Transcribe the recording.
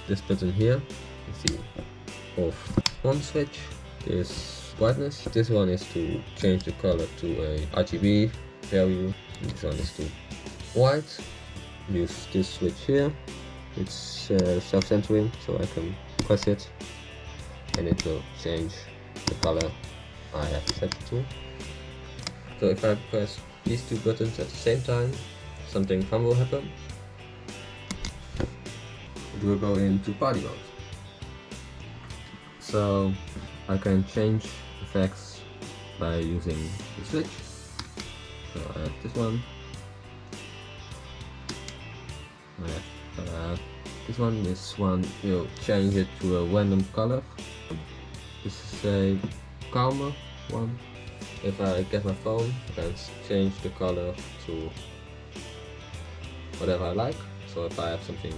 this button here, you see both one switch, this brightness, this one is to change the color to a RGB value, and this one is to white. Use this switch here, it's self-centering, so I can press it and it will change the color I have set it to. So if I press these two buttons at the same time, something fun will happen. It will go into party mode. So I can change effects by using the switch. So I have this one. I have this one. This one will change it to a random color. This is a calmer one. If I get my phone, I can change the color to whatever I like. So if I have something